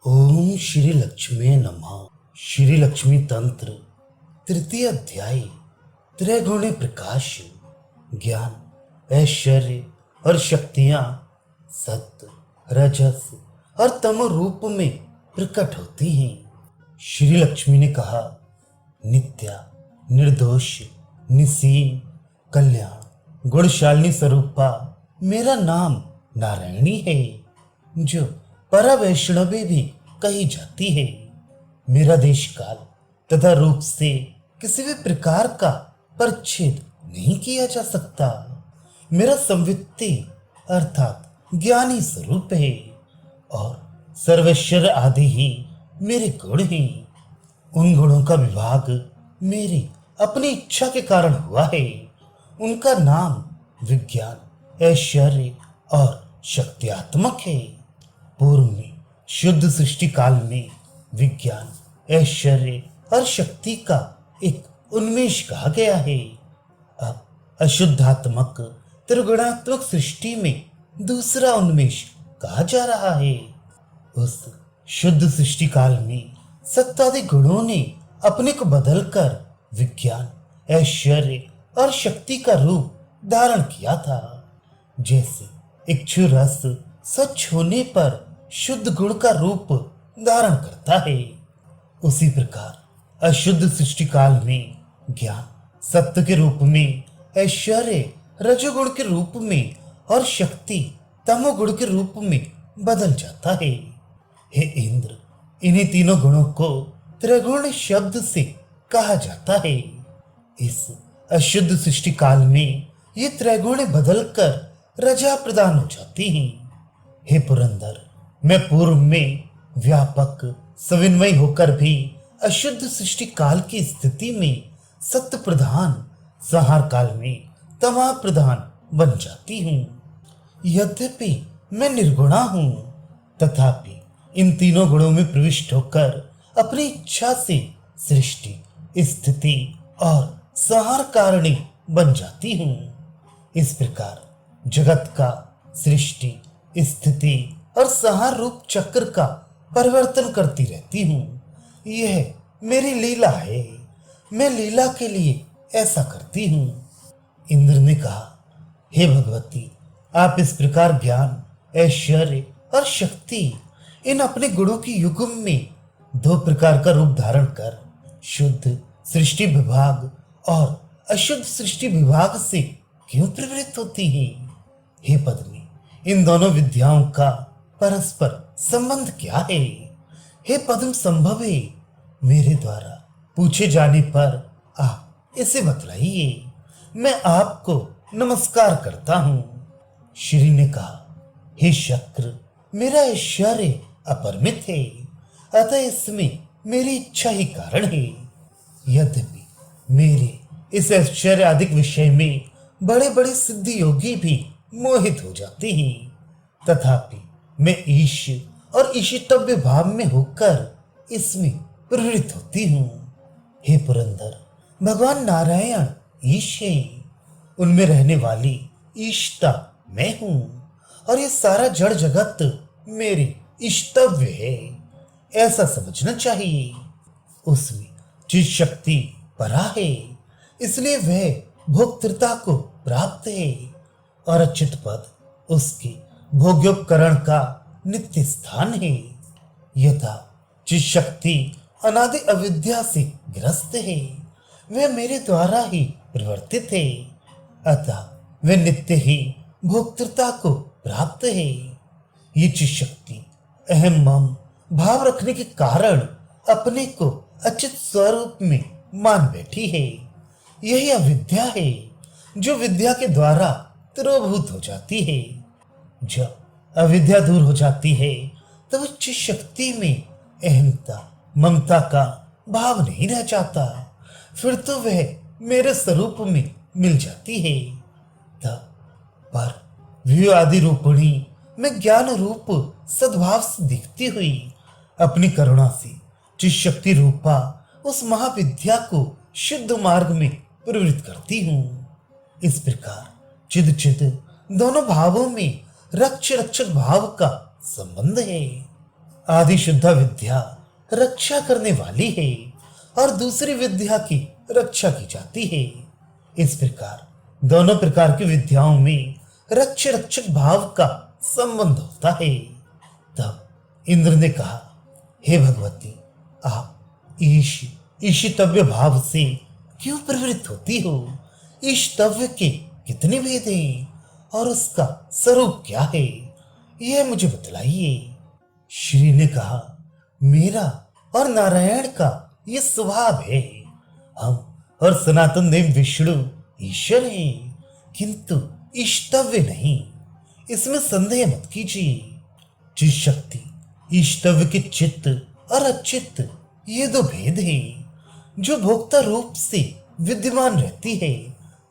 ओम श्री लक्ष्मी नमः। श्री लक्ष्मी तंत्र तृतीय अध्याय। त्रैगुणी प्रकाश। ज्ञान, ऐश्वर्य और शक्तियां सत्य, रजस और तम रूप में प्रकट होती हैं। श्री लक्ष्मी ने कहा, नित्या, निर्दोष, निसीम, कल्याण, गुणशालिनी स्वरूपा मेरा नाम नारायणी है, जो परवैष्णवी भी कही जाती है। मेरा देश काल तथा रूप से किसी भी प्रकार का परिच्छेद नहीं किया जा सकता। मेरा संवित्ति अर्थात ज्ञानी स्वरूप है और सर्वेश्वर आदि ही मेरे गुण हैं। उन गुणों का विभाग मेरी अपनी इच्छा के कारण हुआ है। उनका नाम विज्ञान, ऐश्वर्य और शक्त्यात्मक है। पूर्व में शुद्ध सृष्टि काल में विज्ञान, ऐश्वर्य और शक्ति का एक उन्मेष कहा गया है। अब अशुद्धात्मक त्रिगुणात्मक सृष्टि में दूसरा उन्मेष कहा जा रहा है। उस शुद्ध सृष्टि काल में सत्तादि गुणों ने अपने को बदलकर विज्ञान, ऐश्वर्य और शक्ति का रूप धारण किया था। जैसे इक्षु रस स्वच्छ होने पर शुद्ध गुण का रूप धारण करता है, उसी प्रकार अशुद्ध सृष्टि काल में ज्ञान सत्य के रूप में, ऐश्वर्य रजोगुण के रूप में और शक्ति तमोगुण के रूप में बदल जाता है। हे इंद्र, इन्हीं तीनों गुणों को त्रिगुण शब्द से कहा जाता है। इस अशुद्ध सृष्टि काल में ये त्रैगुण बदलकर रजा प्रदान हो जाती हैं। हे पुरंदर, मैं पूर्व में व्यापक सविन्मय होकर भी अशुद्ध सृष्टि काल की स्थिति में सत्य प्रधान, संहार काल में तमा प्रधान बन जाती हूँ। यद्यपि मैं निर्गुणा हूँ, तथापि इन तीनों गुणों में प्रविष्ट होकर अपनी इच्छा से सृष्टि, स्थिति और संहार कारिणी बन जाती हूँ। इस प्रकार जगत का सृष्टि, स्थिति और संहार रूप चक्र का परिवर्तन करती रहती हूँ। यह मेरी लीला है। मैं लीला के लिए ऐसा करती हूँ। इंद्र ने कहा, हे भगवती, आप इस प्रकार ज्ञान, ऐश्वर्य और शक्ति इन अपने गुणों की युग्म में दो प्रकार का रूप धारण कर शुद्ध सृष्टि विभाग और अशुद्ध सृष्टि विभाग से क्यों प्रवृत्त होती हैं? हे पद्मी, इन दोनों विद्याओं का परस्पर संबंध क्या है? हे पद्म संभवे, मेरे द्वारा पूछे जाने पर आप इसे बतलाइए। मैं आपको नमस्कार करता हूँ। श्री ने कहा, हे शक्र, मेरा ऐश्वर्य अपरिमित है, अतः इसमें मेरी इच्छा ही कारण है। यद्यपि मेरे इस ऐश्वर्य आदिक विषय में बड़े बड़े सिद्धि योगी भी मोहित हो जाते हैं, तथापि मैं ईश और ईशितव्य भाव में होकर इसमें प्रवृत्त होती हूँ। हे पुरंदर, भगवान नारायण ईश है। उनमें रहने वाली ईशता मैं हूँ और ये सारा जड़ जगत मेरे इष्टव्य है, ऐसा समझना चाहिए। उसमें जिस शक्ति परा है, इसलिए वह भोक्तृता को प्राप्त है और अच्युत पद उसके भोग्योपकरण का नित्य स्थान है। यथा जिस शक्ति अनादि अविद्या से ग्रस्त है, वह मेरे द्वारा ही प्रवर्तित है, अतः वह नित्य ही भोक्तृता को प्राप्त है। ये चित शक्ति अहम मम भाव रखने के कारण अपने को अच्युत स्वरूप में मान बैठी है। यही अविद्या है जो विद्या के द्वारा तिरोभूत हो जाती है। जब अविद्या दूर हो जाती है, तब उच्च शक्ति में अहमता, ममता का भाव नहीं रह जाता। फिर तो वह मेरे स्वरूप में मिल जाती है। तब पर व्यू आदि रूपिणी मैं ज्ञान रूप सद्भाव से दिखती हुई अपनी करुणा से जिस शक्ति रूपा उस महाविद्या को शुद्ध मार्ग में प्रवृत्त करती हूँ। इस प्रकार चिद चिद दोनों भावों में रक्ष रक्षक भाव का संबंध है। आदि शुद्धा विद्या रक्षा करने वाली है और दूसरी विद्या की रक्षा की जाती है। इस प्रकार दोनों प्रकार की विद्याओं में रक्षक भाव का संबंध होता है। तब इंद्र ने कहा, हे भगवती, आप ईशितव्य भाव से क्यों प्रवृत्त होती हो? ईशितव्य के कितने भेद हैं और उसका स्वरूप क्या है, यह मुझे बतलाइए। श्री ने कहा, मेरा और नारायण का यह स्वभाव है। हम और सनातन देव विष्णु ईश्वर हैं, किंतु ईष्टव्य नहीं, इसमें संदेह मत कीजिए। जिस शक्ति ईष्टव्य के चित्त और अचित्त ये दो भेद हैं, जो भोक्ता रूप से विद्यमान रहती है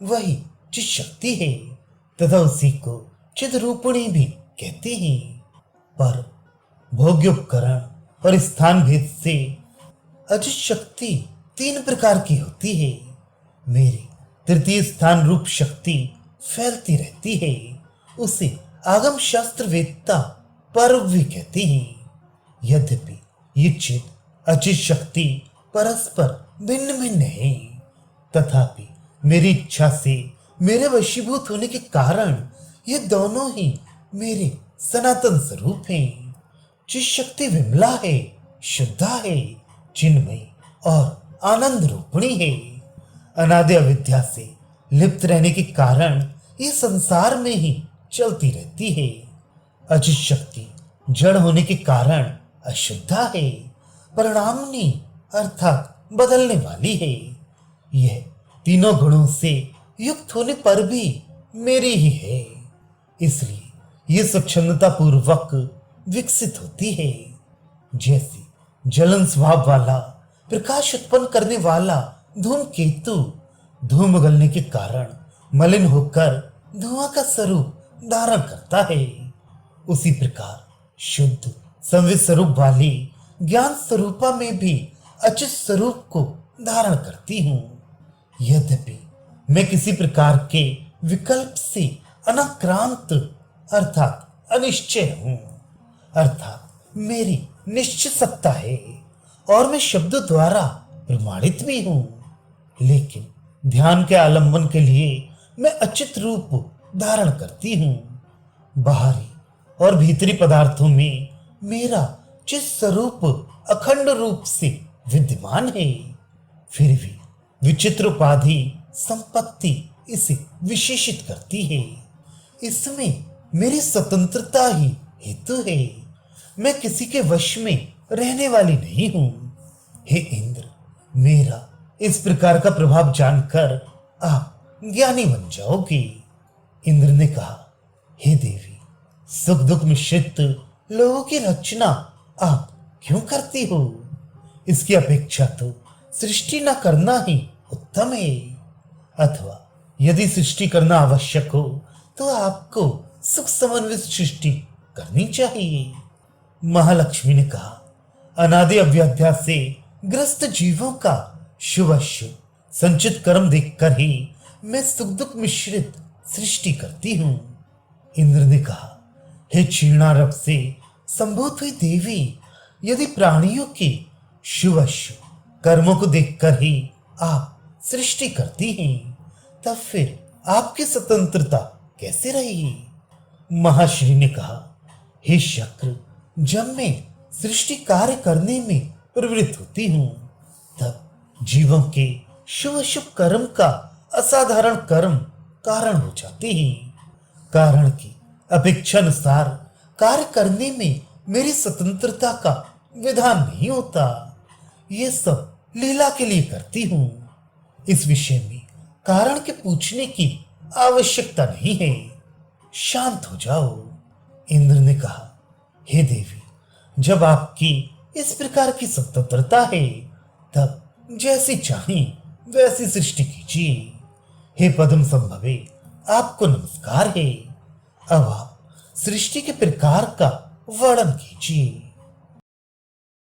वही चित शक्ति है तथा उसी को चिद रूपिणी भी कहते हैं। पर भोग्योपकरण और स्थान भेद से अचित शक्ति तीन प्रकार की होती है। मेरी तृतीय स्थान रूप शक्ति फैलती रहती है, उसे आगम शास्त्र वेदता पर्व भी कहते हैं। यद्यपि ये चित अचित शक्ति परस्पर भिन्न भिन्न है, तथापि मेरी इच्छा से मेरे वशीभूत होने के कारण ये दोनों ही मेरे सनातन स्वरूप हैं। जिस शक्ति विमला है, शुद्धा है, चिन्मयी और आनंद रूपिणी है, अनादि अविद्या से लिप्त रहने के कारण ये संसार में ही चलती रहती है। अचित शक्ति जड़ होने के कारण अशुद्धा है, परिणामनी अर्थात बदलने वाली है। यह तीनों गुणों से युक्त होने पर भी मेरी ही है, इसलिए ये स्वच्छंदता पूर्वक विकसित होती है। जैसे जलन स्वभाव वाला प्रकाश उत्पन्न करने वाला धूमकेतु धूम गलने के कारण मलिन होकर धुआं का स्वरूप धारण करता है, उसी प्रकार शुद्ध संवित स्वरूप वाली ज्ञान स्वरूपा में भी अचित स्वरूप को धारण करती हूँ। यद्यपि मैं किसी प्रकार के विकल्प से अनाक्रांत अर्थात अनिश्चय हूँ, अर्थात मेरी निश्चित सत्ता है और मैं शब्दों द्वारा प्रमाणित भी हूँ, लेकिन ध्यान के आलंबन के लिए मैं अचित रूप धारण करती हूँ। बाहरी और भीतरी पदार्थों में मेरा चित स्वरूप अखंड रूप से विद्यमान है, फिर भी विचित्र उपाधि संपत्ति इसे विशेषित करती है। इसमें मेरी स्वतंत्रता ही हेतु है, मैं किसी के वश में रहने वाली नहीं हूं। हे इंद्र, मेरा इस प्रकार का प्रभाव जानकर आप ज्ञानी बन जाओगे। इंद्र ने कहा, हे देवी, सुख दुख मिश्रित लोगों की रचना आप क्यों करती हो? इसकी अपेक्षा तो सृष्टि न करना ही उत्तम है, अथवा यदि सृष्टि करना आवश्यक हो तो आपको सुख समन्वित सृष्टि करनी चाहिए। महालक्ष्मी ने कहा, अनादि अव्याध्या से ग्रस्त जीवों का शुभ अशुभ संचित कर्म देखकर ही मैं सुख दुख मिश्रित सृष्टि करती हूँ। इंद्र ने कहा, हे क्षीणारभ से संभूत हुई देवी, यदि प्राणियों के शुभ अशुभ कर्मों को देखकर ही आप सृष्टि करती हैं, तब फिर आपकी स्वतंत्रता कैसे रहेगी? महाश्री ने कहा, हे शक्र, जब मैं सृष्टि कार्य करने में प्रवृत्त होती हूँ तब जीवों के शुभ अशुभ कर्म का असाधारण कर्म कारण हो जाते हैं। कारण की अपेक्षानुसार कार्य करने में मेरी स्वतंत्रता का विधान नहीं होता, ये सब लीला के लिए करती हूँ। इस विषय में कारण के पूछने की आवश्यकता नहीं है, शांत हो जाओ। इंद्र ने कहा, हे देवी, जब आपकी इस प्रकार की स्वतंत्रता है तब जैसी चाहें वैसी सृष्टि कीजिए। हे पद्म संभवे, आपको नमस्कार है। अब आप सृष्टि के प्रकार का वर्णन कीजिए।